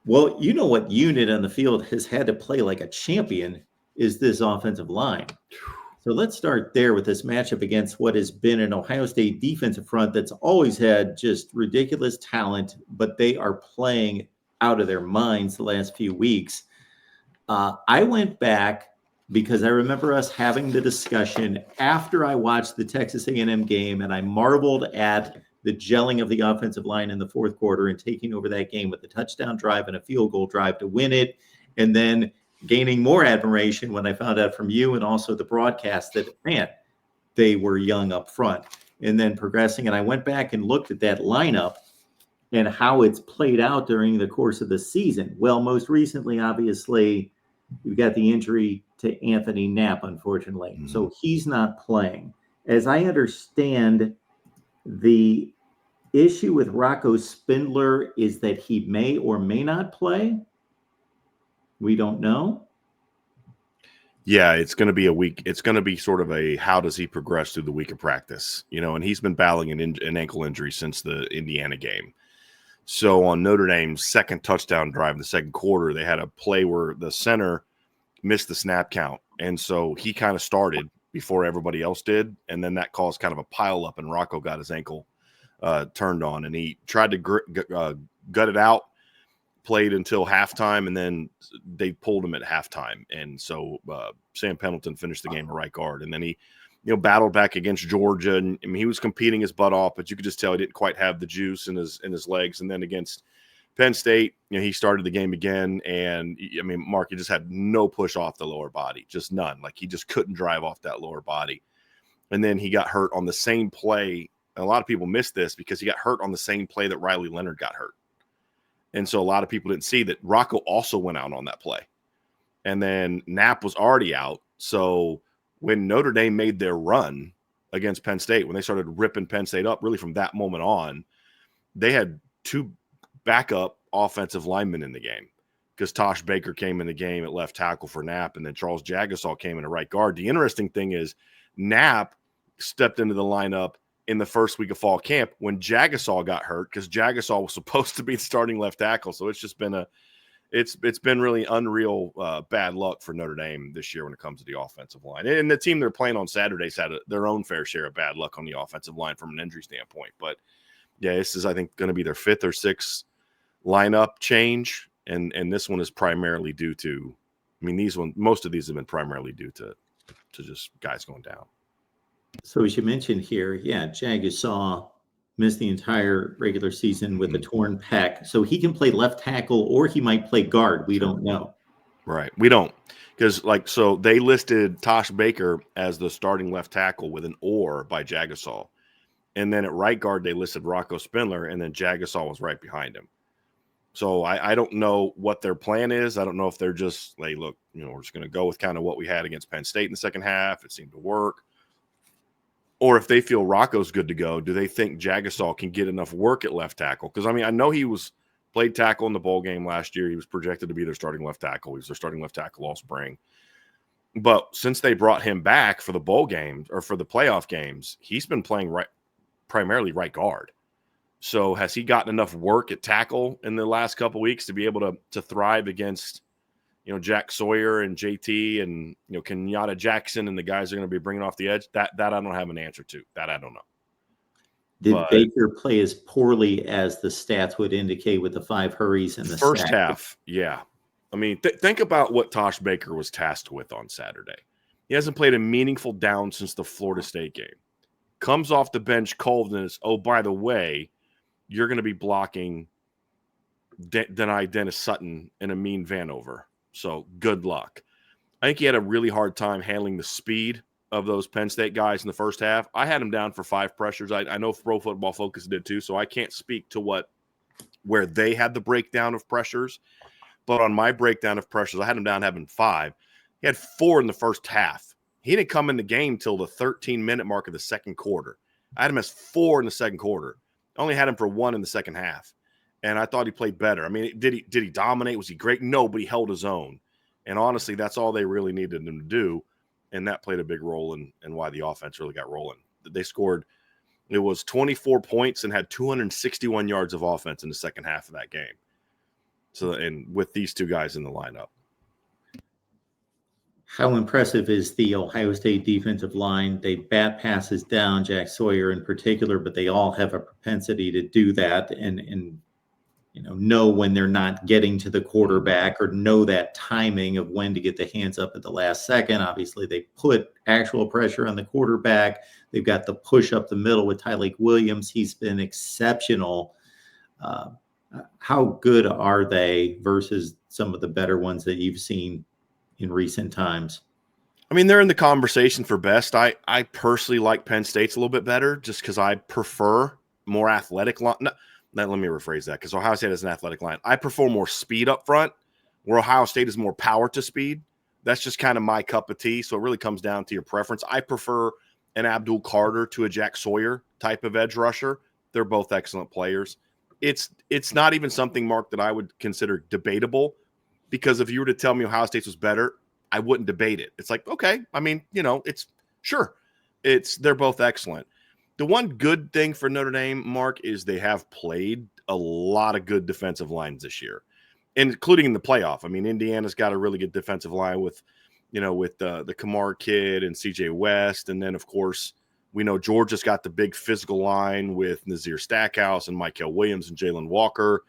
Well, you know what unit on the field has had to play like a champion is this offensive line. So let's start there with this matchup against what has been an Ohio State defensive front that's always had just ridiculous talent, but they are playing out of their minds the last few weeks. I went back because I remember us having the discussion after I watched the Texas A&M game, and I marveled at the gelling of the offensive line in the fourth quarter and taking over that game with a touchdown drive and a field goal drive to win it, and then gaining more admiration when I found out from you and also the broadcast that, man, they were young up front, and then progressing. And I went back and looked at that lineup and how it's played out during the course of the season. Well, most recently, obviously, you've got the injury to Anthony Knapp, unfortunately. Mm-hmm. So he's not playing. As I understand, the issue with Rocco Spindler is that he may or may not play. We don't know. Yeah, it's going to be a week. It's going to be sort of a how does he progress through the week of practice, and he's been battling an ankle injury since the Indiana game. So on Notre Dame's second touchdown drive in the second quarter, they had a play where the center missed the snap count. And so he kind of started before everybody else did. And then that caused kind of a pile up, and Rocco got his ankle turned on. And he tried to gut it out, played until halftime, and then they pulled him at halftime. And so Sam Pendleton finished the game at right guard. And then he battled back against Georgia, and I mean, he was competing his butt off, but you could just tell he didn't quite have the juice in his legs. And then against Penn State, he started the game again, and I mean, Mark, he just had no push off the lower body, just none. Like he just couldn't drive off that lower body. And then he got hurt on the same play. And a lot of people missed this because he got hurt on the same play that Riley Leonard got hurt. And so a lot of people didn't see that Rocco also went out on that play. And then Knapp was already out. So when Notre Dame made their run against Penn State, when they started ripping Penn State up, really from that moment on, they had two backup offensive linemen in the game because Tosh Baker came in the game at left tackle for Knapp, and then Charles Jagasaw came in at right guard. The interesting thing is Knapp stepped into the lineup in the first week of fall camp when Jagasaw got hurt because Jagasaw was supposed to be the starting left tackle. So it's just been it's been really unreal bad luck for Notre Dame this year when it comes to the offensive line. And the team they're playing on Saturdays had their own fair share of bad luck on the offensive line from an injury standpoint. But, yeah, this is, I think, going to be their fifth or sixth lineup change. And this one is primarily due to – I mean, most of these have been primarily due to just guys going down. So as you mentioned here, yeah, Jagasaw missed the entire regular season with a torn pec. So he can play left tackle or he might play guard. We don't know. Right. We don't. Because, so they listed Tosh Baker as the starting left tackle with an or by Jagasaw. And then at right guard, they listed Rocco Spindler, and then Jagasaw was right behind him. So I don't know what their plan is. I don't know if they're just like, look, we're just going to go with kind of what we had against Penn State in the second half. It seemed to work. Or if they feel Rocco's good to go, do they think Jagasaw can get enough work at left tackle? Because, I mean, I know he played tackle in the bowl game last year. He was projected to be their starting left tackle. He was their starting left tackle all spring. But since they brought him back for the bowl games or for the playoff games, he's been playing primarily right guard. So has he gotten enough work at tackle in the last couple of weeks to be able to thrive against Jack Sawyer and JT and, Kenyatta Jackson and the guys are going to be bringing off the edge? That I don't have an answer to. That I don't know. Did Baker play as poorly as the stats would indicate with the 5 hurries in the first half? Yeah. I mean, think about what Tosh Baker was tasked with on Saturday. He hasn't played a meaningful down since the Florida State game. Comes off the bench cold and it's, oh, by the way, you're going to be blocking Dennis Sutton and Amin Vanover. So good luck. I think he had a really hard time handling the speed of those Penn State guys in the first half. I had him down for 5 pressures. I know Pro Football Focus did too, so I can't speak to where they had the breakdown of pressures. But on my breakdown of pressures, I had him down having 5. He had 4 in the first half. He didn't come in the game till the 13-minute mark of the second quarter. I had him as 4 in the second quarter. I only had him for 1 in the second half. And I thought he played better. I mean, did he dominate? Was he great? No, but he held his own. And honestly, that's all they really needed him to do. And that played a big role in why the offense really got rolling. They scored, it was 24 points and had 261 yards of offense in the second half of that game. So, and with these two guys in the lineup. How impressive is the Ohio State defensive line? They bat passes down, Jack Sawyer in particular, but they all have a propensity to do that and know when they're not getting to the quarterback or know that timing of when to get the hands up at the last second. Obviously, they put actual pressure on the quarterback. They've got the push up the middle with Tyleik Williams. He's been exceptional. How good are they versus some of the better ones that you've seen in recent times? I mean, they're in the conversation for best. I personally like Penn State's a little bit better just because I prefer more athletic line. No, let me rephrase that because Ohio State has an athletic line. I prefer more speed up front, where Ohio State is more power to speed. That's just kind of my cup of tea. So it really comes down to your preference. I prefer an Abdul Carter to a Jack Sawyer type of edge rusher. They're both excellent players. It's not even something, Mark, that I would consider debatable, because if you were to tell me Ohio State was better, I wouldn't debate it. It's like, okay, I mean, it's sure. They're both excellent. The one good thing for Notre Dame, Mark, is they have played a lot of good defensive lines this year, including in the playoff. I mean, Indiana's got a really good defensive line with the Kamar kid and CJ West. And then, of course, we know Georgia's got the big physical line with Nazir Stackhouse and Michael Williams and Jalen Walker.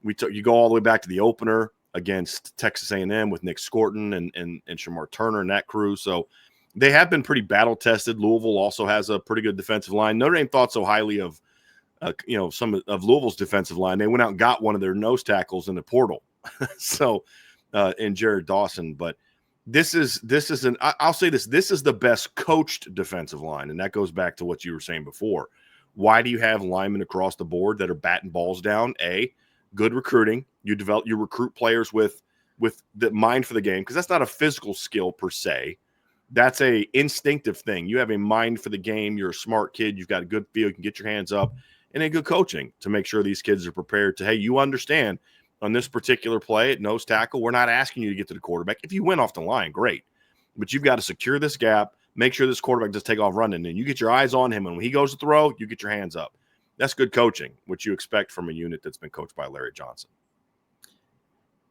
You go all the way back to the opener against Texas A&M with Nick Scorton and Shamar Turner and that crew. So they have been pretty battle tested. Louisville also has a pretty good defensive line. Notre Dame thought so highly of some of Louisville's defensive line. They went out and got one of their nose tackles in the portal. So in Jared Dawson, but I'll say this is the best coached defensive line, and that goes back to what you were saying before. Why do you have linemen across the board that are batting balls down? Good recruiting. You recruit players with the mind for the game, because that's not a physical skill per se. That's a instinctive thing. You have a mind for the game. You're a smart kid. You've got a good feel. You can get your hands up, and a good coaching to make sure these kids are prepared to, hey, you understand on this particular play at nose tackle, we're not asking you to get to the quarterback. If you win off the line, great. But you've got to secure this gap, make sure this quarterback doesn't take off running, and you get your eyes on him. And when he goes to throw, you get your hands up. That's good coaching, which you expect from a unit that's been coached by Larry Johnson.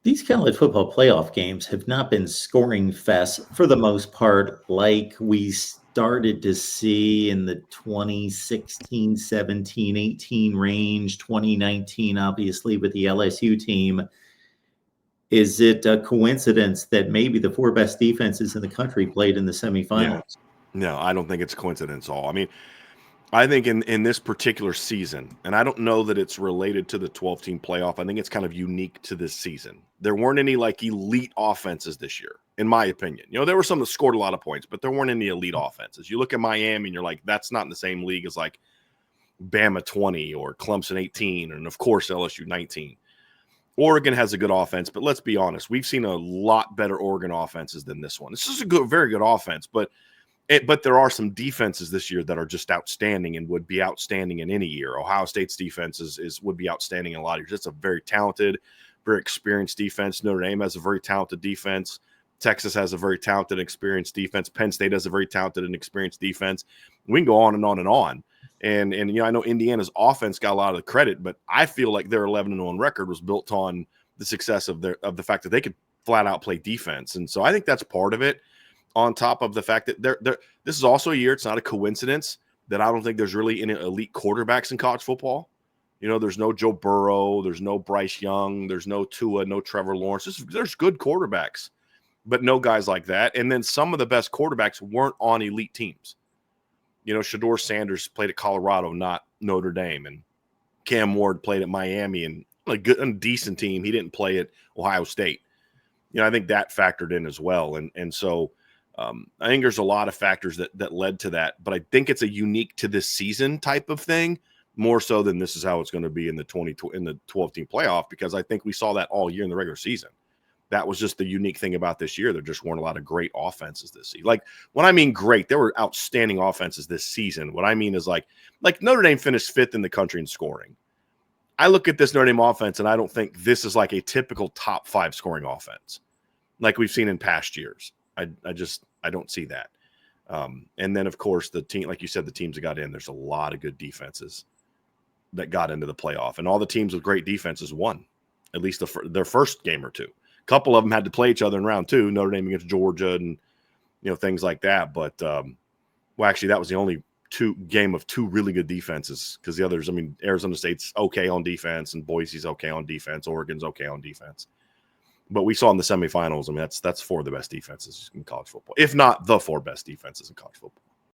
These college football playoff games have not been scoring fests for the most part, like we started to see in the 2016, 17, 18 range, 2019, obviously, with the LSU team. Is it a coincidence that maybe the four best defenses in the country played in the semifinals? Yeah. No, I don't think it's a coincidence at all. I mean, I think in this particular season, and I don't know that it's related to the 12-team playoff, I think it's kind of unique to this season. There weren't any like elite offenses this year, in my opinion. There were some that scored a lot of points, but there weren't any elite offenses. You look at Miami and you're like, that's not in the same league as like Bama 20 or Clemson 18, and of course LSU 19. Oregon has a good offense, but let's be honest, we've seen a lot better Oregon offenses than this one. This is very good offense, but there are some defenses this year that are just outstanding and would be outstanding in any year. Ohio State's defense would be outstanding in a lot of years. It's a very talented, very experienced defense. Notre Dame has a very talented defense. Texas has a very talented, experienced defense. Penn State has a very talented and experienced defense. We can go on and on and on. And I know Indiana's offense got a lot of the credit, but I feel like their 11-1 record was built on the success of the fact that they could flat out play defense. And so I think that's part of it. On top of the fact that this is also a year, it's not a coincidence that I don't think there's really any elite quarterbacks in college football. There's no Joe Burrow, there's no Bryce Young, there's no Tua, no Trevor Lawrence. There's good quarterbacks, but no guys like that. And then some of the best quarterbacks weren't on elite teams. Shedeur Sanders played at Colorado, not Notre Dame, and Cam Ward played at Miami, and a good and decent team. He didn't play at Ohio State. I think that factored in as well. And so I think there's a lot of factors that led to that, but I think it's a unique to this season type of thing, more so than this is how it's going to be in the 12-team playoff, because I think we saw that all year in the regular season. That was just the unique thing about this year. There just weren't a lot of great offenses this season. Like, when I mean great, there were outstanding offenses this season. What I mean is like Notre Dame finished 5th in the country in scoring. I look at this Notre Dame offense, and I don't think this is like a typical top 5 scoring offense like we've seen in past years. I don't see that. And then, of course, the team, like you said, the teams that got in, there's a lot of good defenses that got into the playoff. And all the teams with great defenses won. at least their first game or two. A couple of them had to play each other in round 2, Notre Dame against Georgia and, things like that. But, well, actually, that was the only game of 2 really good defenses, because the others, Arizona State's okay on defense and Boise's okay on defense. Oregon's okay on defense. But we saw in the semifinals, that's 4 of the best defenses in college football, if not the 4 best defenses in college football.